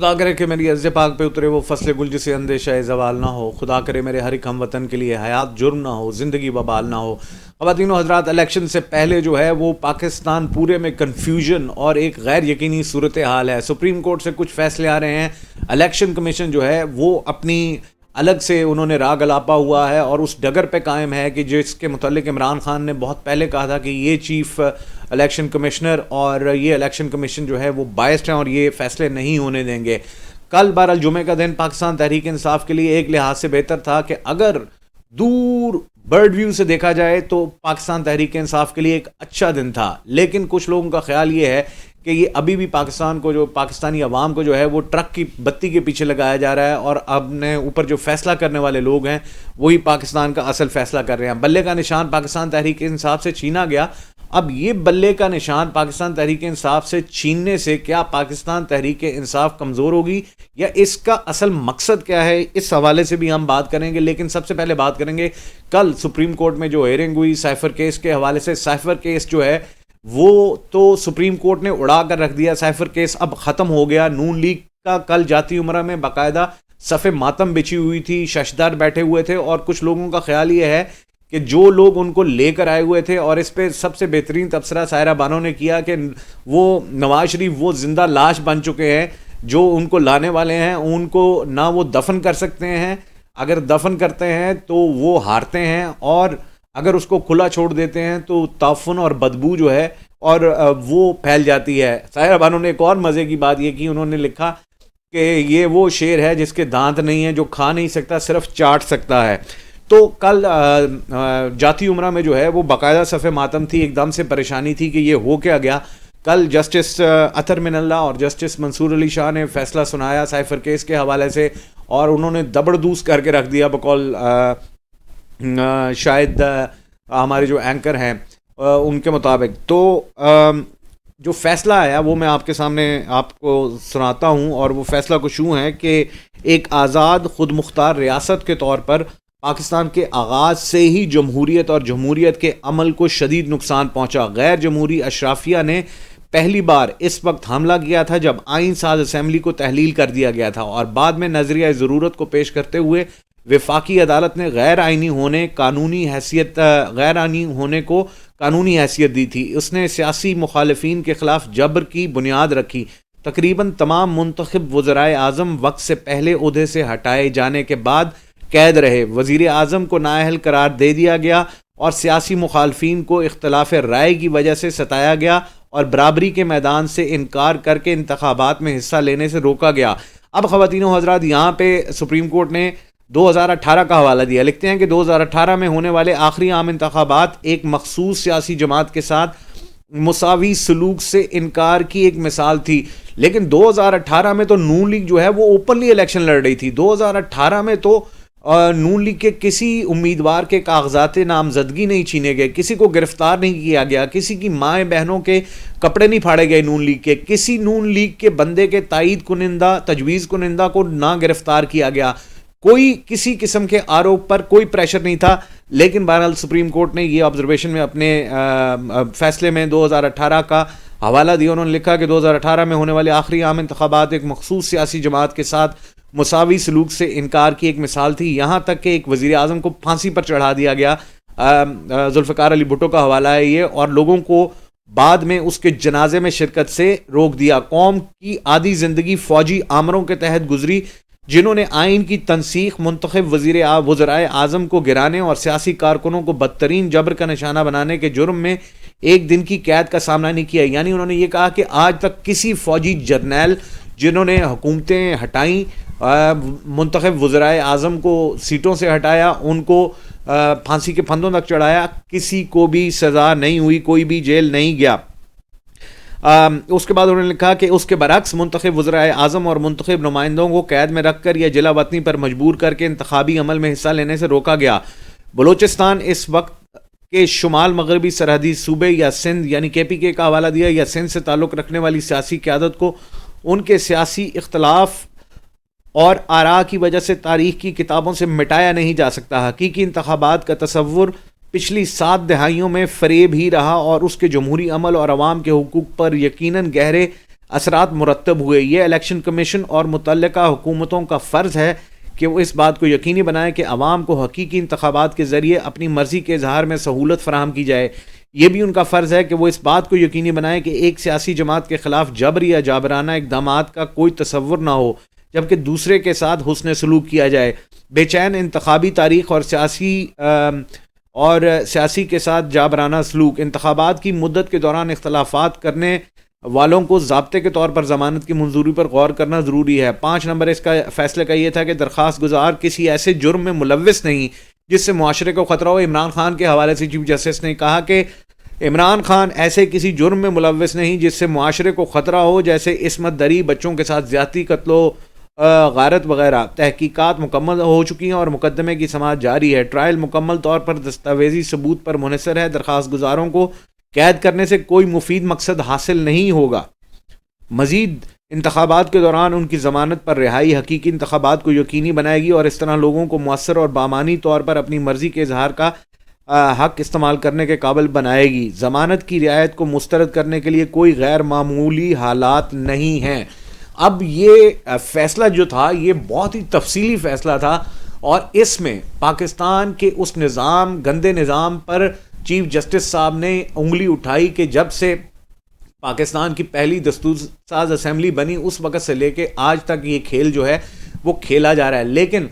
خدا کرے کہ میری عرض پاک پہ اترے وہ فصل گل جسے اندیشہ زوال نہ ہو، خدا کرے میرے ہر ایک ہم وطن کے لیے حیات جرم نہ ہو، زندگی وبال نہ ہو۔ خواتین و حضرات، الیکشن سے پہلے جو ہے وہ پاکستان پورے میں کنفیوژن اور ایک غیر یقینی صورتحال ہے۔ سپریم کورٹ سے کچھ فیصلے آ رہے ہیں، الیکشن کمیشن جو ہے وہ اپنی الگ سے انہوں نے راگ الاپا ہوا ہے اور اس ڈگر پہ قائم ہے کہ جس کے متعلق عمران خان نے بہت پہلے کہا تھا کہ یہ چیف الیکشن کمشنر اور یہ الیکشن کمیشن جو ہے وہ بائسڈ ہیں اور یہ فیصلے نہیں ہونے دیں گے۔ کل بہرحال جمعے کا دن پاکستان تحریک انصاف کے لیے ایک لحاظ سے بہتر تھا کہ اگر دور برڈ ویو سے دیکھا جائے تو پاکستان تحریک انصاف کے لیے ایک اچھا دن تھا، لیکن کچھ لوگوں کا خیال یہ ہے کہ یہ ابھی بھی پاکستان کو جو پاکستانی عوام کو جو ہے وہ ٹرک کی بتی کے پیچھے لگایا جا رہا ہے اور اپنے اوپر جو فیصلہ کرنے والے لوگ ہیں وہی پاکستان کا اصل فیصلہ کر رہے ہیں۔ بلے کا نشان پاکستان تحریک انصاف سے چھینا گیا، اب یہ بلے کا نشان پاکستان تحریک انصاف سے چھیننے سے کیا پاکستان تحریک انصاف کمزور ہوگی یا اس کا اصل مقصد کیا ہے، اس حوالے سے بھی ہم بات کریں گے۔ لیکن سب سے پہلے بات کریں گے کل سپریم کورٹ میں جو ہیئرنگ ہوئی سائفر کیس کے حوالے سے۔ سائفر کیس جو ہے وہ تو سپریم کورٹ نے اڑا کر رکھ دیا، سائفر کیس اب ختم ہو گیا۔ نون لیگ کا کل جاتی عمرہ میں باقاعدہ صف ماتم بچھی ہوئی تھی، ششدار بیٹھے ہوئے تھے اور کچھ لوگوں کا خیال یہ ہے کہ جو لوگ ان کو لے کر آئے ہوئے تھے، اور اس پہ سب سے بہترین تبصرہ سائرہ بانو نے کیا کہ وہ نواز شریف وہ زندہ لاش بن چکے ہیں، جو ان کو لانے والے ہیں ان کو نہ وہ دفن کر سکتے ہیں، اگر دفن کرتے ہیں تو وہ ہارتے ہیں، اور اگر اس کو کھلا چھوڑ دیتے ہیں تو تعفن اور بدبو جو ہے اور وہ پھیل جاتی ہے۔ سائرہ بانو نے ایک اور مزے کی بات یہ کی، انہوں نے لکھا کہ یہ وہ شیر ہے جس کے دانت نہیں ہیں، جو کھا نہیں سکتا صرف چاٹ سکتا ہے۔ تو کل جاتی عمرہ میں جو ہے وہ باقاعدہ صف ماتم تھی، ایک دم سے پریشانی تھی کہ یہ ہو کیا گیا۔ کل جسٹس اطہر من اللہ اور جسٹس منصور علی شاہ نے فیصلہ سنایا سائفر کیس کے حوالے سے، اور انہوں نے زبردوز کر کے رکھ دیا بقول شاید ہمارے جو اینکر ہیں ان کے مطابق۔ تو جو فیصلہ آیا وہ میں آپ کے سامنے آپ کو سناتا ہوں، اور وہ فیصلہ کچھ یوں ہے کہ ایک آزاد خود مختار ریاست کے طور پر پاکستان کے آغاز سے ہی جمہوریت اور جمہوریت کے عمل کو شدید نقصان پہنچا۔ غیر جمہوری اشرافیہ نے پہلی بار اس وقت حملہ کیا تھا جب آئین ساز اسمبلی کو تحلیل کر دیا گیا تھا، اور بعد میں نظریہ ضرورت کو پیش کرتے ہوئے وفاقی عدالت نے غیر آئینی ہونے کو قانونی حیثیت دی تھی۔ اس نے سیاسی مخالفین کے خلاف جبر کی بنیاد رکھی۔ تقریباً تمام منتخب وزرائے اعظم وقت سے پہلے عہدے سے ہٹائے جانے کے بعد قید رہے۔ وزیر اعظم کو نااہل قرار دے دیا گیا اور سیاسی مخالفین کو اختلاف رائے کی وجہ سے ستایا گیا اور برابری کے میدان سے انکار کر کے انتخابات میں حصہ لینے سے روکا گیا۔ اب خواتین و حضرات، یہاں پہ سپریم کورٹ نے 2018 کا حوالہ دیا، لکھتے ہیں کہ 2018 میں ہونے والے آخری عام انتخابات ایک مخصوص سیاسی جماعت کے ساتھ مساوی سلوک سے انکار کی ایک مثال تھی، لیکن 2018 میں تو نون لیگ جو ہے وہ اوپنلی الیکشن لڑ رہی تھی۔ 2018 میں تو نون لیگ کے کسی امیدوار کے کاغذات نامزدگی نہیں چھینے گئے، کسی کو گرفتار نہیں کیا گیا، کسی کی مائیں بہنوں کے کپڑے نہیں پھاڑے گئے نون لیگ کے، کسی نون لیگ کے بندے کے تائید کنندہ تجویز کنندہ کو نہ گرفتار کیا گیا، کوئی کسی قسم کے آروپ پر کوئی پریشر نہیں تھا۔ لیکن بہرحال سپریم کورٹ نے یہ آبزرویشن میں اپنے فیصلے میں 2018 کا حوالہ دیا۔ انہوں نے لکھا کہ 2018 میں ہونے والے آخری عام انتخابات ایک مخصوص سیاسی جماعت کے ساتھ مساوی سلوک سے انکار کی ایک مثال تھی، یہاں تک کہ ایک وزیر اعظم کو پھانسی پر چڑھا دیا گیا۔ ذوالفقار علی بھٹو کا حوالہ ہے یہ، اور لوگوں کو بعد میں اس کے جنازے میں شرکت سے روک دیا۔ قوم کی آدھی زندگی فوجی آمروں کے تحت گزری، جنہوں نے آئین کی تنسیخ، منتخب وزرائے اعظم کو گرانے اور سیاسی کارکنوں کو بدترین جبر کا نشانہ بنانے کے جرم میں ایک دن کی قید کا سامنا نہیں کیا۔ یعنی انہوں نے یہ کہا کہ آج تک کسی فوجی جرنیل جنہوں نے حکومتیں ہٹائیں، منتخب وزرائے اعظم کو سیٹوں سے ہٹایا، ان کو پھانسی کے پھندوں تک چڑھایا، کسی کو بھی سزا نہیں ہوئی، کوئی بھی جیل نہیں گیا۔ اس کے بعد انہوں نے لکھا کہ اس کے برعکس منتخب وزرائے اعظم اور منتخب نمائندوں کو قید میں رکھ کر یا جلا وطنی پر مجبور کر کے انتخابی عمل میں حصہ لینے سے روکا گیا۔ بلوچستان اس وقت کے شمال مغربی سرحدی صوبے یا سندھ یعنی KPK کا حوالہ دیا، یا سندھ سے تعلق رکھنے والی سیاسی قیادت کو ان کے سیاسی اختلاف اور آراء کی وجہ سے تاریخ کی کتابوں سے مٹایا نہیں جا سکتا۔ حقیقی انتخابات کا تصور پچھلی 7 دہائیوں میں فریب ہی رہا اور اس کے جمہوری عمل اور عوام کے حقوق پر یقیناً گہرے اثرات مرتب ہوئے. یہ الیکشن کمیشن اور متعلقہ حکومتوں کا فرض ہے کہ وہ اس بات کو یقینی بنائیں کہ عوام کو حقیقی انتخابات کے ذریعے اپنی مرضی کے اظہار میں سہولت فراہم کی جائے. یہ بھی ان کا فرض ہے کہ وہ اس بات کو یقینی بنائیں کہ ایک سیاسی جماعت کے خلاف جبر یا جابرانہ اقدامات کا کوئی تصور نہ ہو، جبکہ دوسرے کے ساتھ حسن سلوک کیا جائے. بے چین انتخابی تاریخ اور سیاسی کے ساتھ جابرانہ سلوک. انتخابات کی مدت کے دوران اختلافات کرنے والوں کو ضابطے کے طور پر ضمانت کی منظوری پر غور کرنا ضروری ہے. 5 نمبر اس کا فیصلے کا یہ تھا کہ درخواست گزار کسی ایسے جرم میں ملوث نہیں جس سے معاشرے کو خطرہ ہو. عمران خان کے حوالے سے چیف جسٹس نے کہا کہ عمران خان ایسے کسی جرم میں ملوث نہیں جس سے معاشرے کو خطرہ ہو، جیسے عصمت دری، بچوں کے ساتھ زیادتی، قتل و غارت وغیرہ. تحقیقات مکمل ہو چکی ہیں اور مقدمے کی سماعت جاری ہے. ٹرائل مکمل طور پر دستاویزی ثبوت پر منحصر ہے. درخواست گزاروں کو قید کرنے سے کوئی مفید مقصد حاصل نہیں ہوگا. مزید انتخابات کے دوران ان کی ضمانت پر رہائی حقیقی انتخابات کو یقینی بنائے گی اور اس طرح لوگوں کو مؤثر اور بامانی طور پر اپنی مرضی کے اظہار کا حق استعمال کرنے کے قابل بنائے گی. ضمانت کی رعایت کو مسترد کرنے کے لیے کوئی غیر معمولی حالات نہیں ہیں. اب یہ فیصلہ جو تھا یہ بہت ہی تفصیلی فیصلہ تھا اور اس میں پاکستان کے اس نظام، گندے نظام پر چیف جسٹس صاحب نے انگلی اٹھائی کہ جب سے پاکستان کی پہلی دستور ساز اسمبلی بنی اس وقت سے لے کے آج تک یہ کھیل جو ہے وہ کھیلا جا رہا ہے. لیکن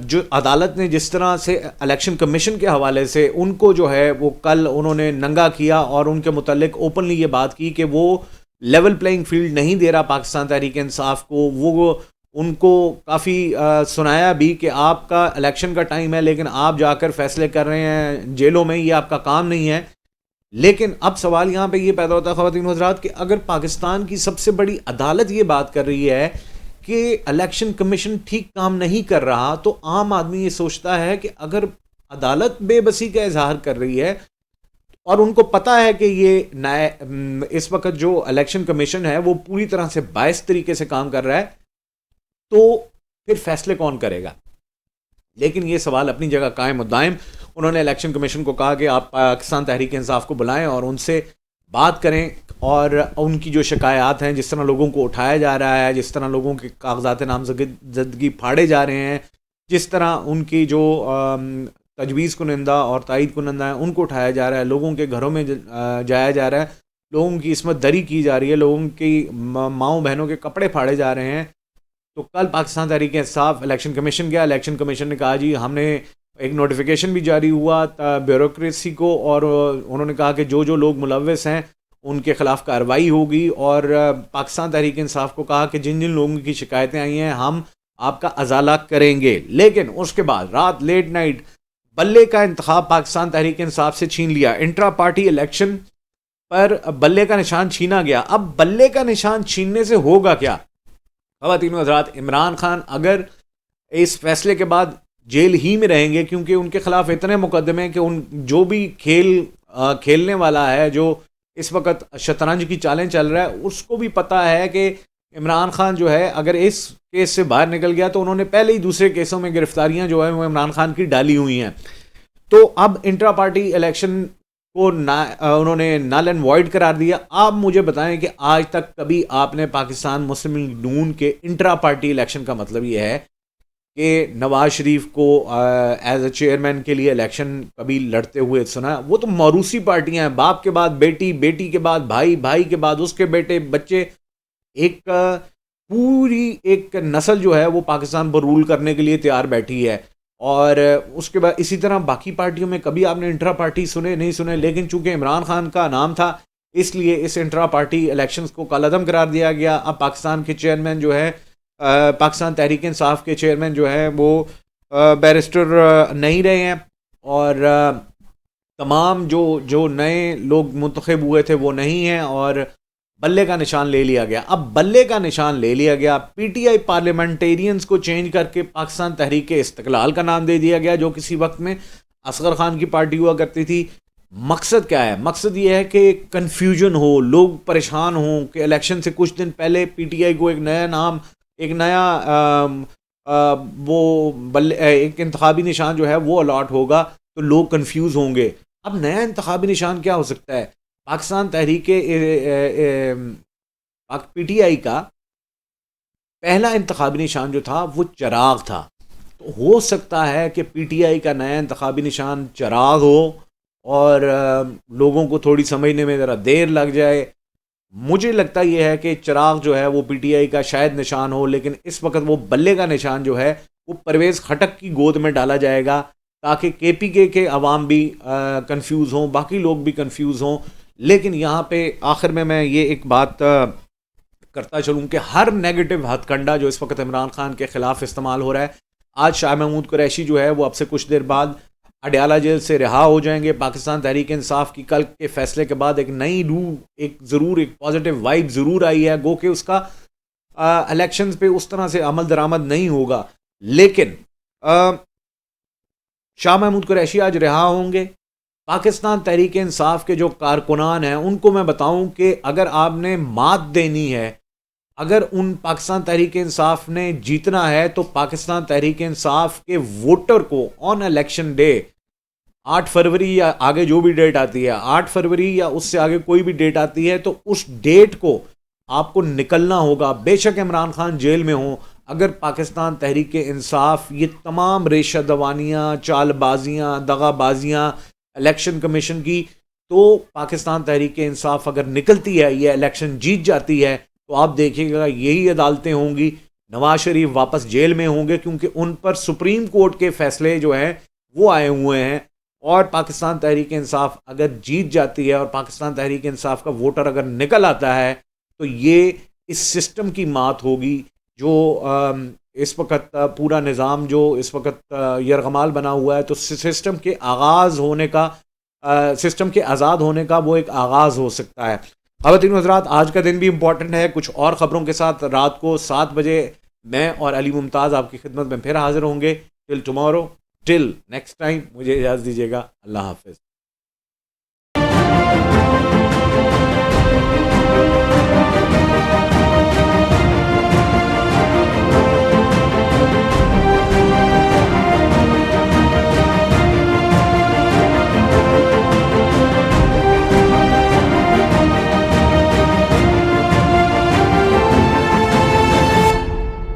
جو عدالت نے جس طرح سے الیکشن کمیشن کے حوالے سے ان کو جو ہے وہ کل انہوں نے ننگا کیا اور ان کے متعلق اوپنلی یہ بات کی کہ وہ لیول پلینگ فیلڈ نہیں دے رہا پاکستان تحریک انصاف کو. وہ ان کو کافی سنایا بھی کہ آپ کا الیکشن کا ٹائم ہے لیکن آپ جا کر فیصلے کر رہے ہیں جیلوں میں، یہ آپ کا کام نہیں ہے. لیکن اب سوال یہاں پہ یہ پیدا ہوتا ہے خواتین و حضرات کہ اگر پاکستان کی سب سے بڑی عدالت یہ بات کر رہی ہے کہ الیکشن کمیشن ٹھیک کام نہیں کر رہا، تو عام آدمی یہ سوچتا ہے کہ اگر عدالت بے بسی کا اظہار کر رہی ہے اور ان کو پتا ہے کہ یہ اس وقت جو الیکشن کمیشن ہے وہ پوری طرح سے باعث طریقے سے کام کر رہا ہے، تو پھر فیصلے کون کرے گا؟ لیکن یہ سوال اپنی جگہ قائم و دائم. انہوں نے الیکشن کمیشن کو کہا کہ آپ پاکستان تحریک انصاف کو بلائیں اور ان سے بات کریں اور ان کی جو شکایات ہیں، جس طرح لوگوں کو اٹھایا جا رہا ہے، جس طرح لوگوں کے کاغذات نامزدگی پھاڑے جا رہے ہیں، جس طرح ان کی جو تجویز کنندہ اور تائید کنندہ ہیں ان کو اٹھایا جا رہا ہے، لوگوں کے گھروں میں جایا جا رہا ہے، لوگوں کی عصمت دری کی جا رہی ہے، لوگوں کی ماؤں بہنوں کے کپڑے پھاڑے جا رہے ہیں. تو کل پاکستان تحریک انصاف الیکشن کمیشن گیا. الیکشن کمیشن نے کہا جی ہم نے ایک نوٹیفیکیشن بھی جاری ہوا بیوروکریسی کو، اور انہوں نے کہا کہ جو لوگ ملوث ہیں ان کے خلاف کارروائی ہوگی، اور پاکستان تحریک انصاف کو کہا کہ جن لوگوں کی شکایتیں آئی ہیں ہم آپ کا ازالہ کریں گے. لیکن اس کے بعد رات لیٹ نائٹ بلے کا انتخاب پاکستان تحریک انصاف سے چھین لیا. انٹرا پارٹی الیکشن پر بلے کا نشان چھینا گیا. اب بلے کا نشان چھیننے سے ہوگا کیا؟ خواتین و حضرات، عمران خان اگر اس فیصلے کے بعد جیل ہی میں رہیں گے، کیونکہ ان کے خلاف اتنے مقدمے ہیں کہ ان جو بھی کھیلنے والا ہے، جو اس وقت شطرنج کی چالیں چل رہا ہے، اس کو بھی پتا ہے کہ عمران خان جو ہے اگر اس کیس سے باہر نکل گیا تو انہوں نے پہلے ہی دوسرے کیسوں میں گرفتاریاں جو ہیں وہ عمران خان کی ڈالی ہوئی ہیں. تو اب انٹرا پارٹی الیکشن کو انہوں نے نل اینڈ وائڈ قرار دیا. آپ مجھے بتائیں کہ آج تک کبھی آپ نے پاکستان مسلم لیگ نون کے انٹرا پارٹی الیکشن کا مطلب یہ ہے کہ نواز شریف کو ایز اے چیئرمین کے لیے الیکشن کبھی لڑتے ہوئے سنا؟ وہ تو موروثی پارٹیاں ہیں، باپ کے بعد بیٹی، بیٹی کے بعد بھائی، بھائی کے بعد اس کے بیٹے بچے، ایک پوری ایک نسل جو ہے وہ پاکستان پر رول کرنے کے لیے تیار بیٹھی ہے. اور اس کے بعد اسی طرح باقی پارٹیوں میں کبھی آپ نے انٹرا پارٹی سنے نہیں سنے، لیکن چونکہ عمران خان کا نام تھا اس لیے اس انٹرا پارٹی الیکشنز کو کالعدم قرار دیا گیا. اب پاکستان کے چیئرمین جو ہے، پاکستان تحریک انصاف کے چیئرمین جو ہے وہ بیرسٹر نہیں رہے ہیں، اور تمام جو نئے لوگ منتخب ہوئے تھے وہ نہیں ہیں، اور بلے کا نشان لے لیا گیا. اب بلے کا نشان لے لیا گیا، پی ٹی آئی پارلیمنٹیرینز کو چینج کر کے پاکستان تحریک استقلال کا نام دے دیا گیا، جو کسی وقت میں اصغر خان کی پارٹی ہوا کرتی تھی. مقصد کیا ہے؟ مقصد یہ ہے کہ کنفیوژن ہو، لوگ پریشان ہوں کہ الیکشن سے کچھ دن پہلے پی ٹی آئی کو ایک نیا نام، ایک نیا ایک انتخابی نشان جو ہے وہ الاٹ ہوگا تو لوگ کنفیوز ہوں گے. اب نیا انتخابی نشان کیا ہو سکتا ہے؟ پاکستان تحریک پی ٹی آئی کا پہلا انتخابی نشان جو تھا وہ چراغ تھا. تو ہو سکتا ہے کہ پی ٹی آئی کا نیا انتخابی نشان چراغ ہو اور لوگوں کو تھوڑی سمجھنے میں ذرا دیر لگ جائے. مجھے لگتا یہ ہے کہ چراغ جو ہے وہ پی ٹی آئی کا شاید نشان ہو، لیکن اس وقت وہ بلے کا نشان جو ہے وہ پرویز خٹک کی گود میں ڈالا جائے گا، تاکہ کے پی کے عوام بھی کنفیوز ہوں، باقی لوگ بھی کنفیوز ہوں. لیکن یہاں پہ آخر میں یہ ایک بات کرتا چلوں کہ ہر نیگیٹو ہتھ کنڈا جو اس وقت عمران خان کے خلاف استعمال ہو رہا ہے، آج شاہ محمود قریشی جو ہے وہ اب سے کچھ دیر بعد اڈیالہ جیل سے رہا ہو جائیں گے. پاکستان تحریک انصاف کی کل کے فیصلے کے بعد ایک نئی روح، ایک پازیٹیو وائب ضرور آئی ہے، گو کہ اس کا الیکشنز پہ اس طرح سے عمل درآمد نہیں ہوگا. لیکن شاہ محمود قریشی آج رہا ہوں گے. پاکستان تحریک انصاف کے جو کارکنان ہیں ان کو میں بتاؤں کہ اگر آپ نے مات دینی ہے، اگر ان پاکستان تحریک انصاف نے جیتنا ہے، تو پاکستان تحریک انصاف کے ووٹر کو آن الیکشن ڈے 8 فروری یا آگے جو بھی ڈیٹ آتی ہے، 8 فروری یا اس سے آگے کوئی بھی ڈیٹ آتی ہے، تو اس ڈیٹ کو آپ کو نکلنا ہوگا. بے شک عمران خان جیل میں ہوں، اگر پاکستان تحریک انصاف یہ تمام ریشہ دوانیاں، چال بازیاں، دغا بازیاں الیکشن کمیشن کی، تو پاکستان تحریک انصاف اگر نکلتی ہے، یہ الیکشن جیت جاتی ہے، تو آپ دیکھیے گا یہی عدالتیں ہوں گی. نواز شریف واپس جیل میں ہوں گے، کیونکہ ان پر سپریم کورٹ کے فیصلے جو ہیں وہ آئے ہوئے ہیں. اور پاکستان تحریک انصاف اگر جیت جاتی ہے اور پاکستان تحریک انصاف کا ووٹر اگر نکل آتا ہے، تو یہ اس سسٹم کی مات ہوگی جو اس وقت پورا نظام جو اس وقت یرغمال بنا ہوا ہے. تو سسٹم کے آغاز ہونے کا، سسٹم کے آزاد ہونے کا وہ ایک آغاز ہو سکتا ہے. خواتین و حضرات، آج کا دن بھی امپورٹنٹ ہے. کچھ اور خبروں کے ساتھ رات کو 7 بجے میں اور علی ممتاز آپ کی خدمت میں پھر حاضر ہوں گے. ٹل ٹمارو، ٹل نیکسٹ ٹائم، مجھے اجازت دیجیے گا. اللہ حافظ.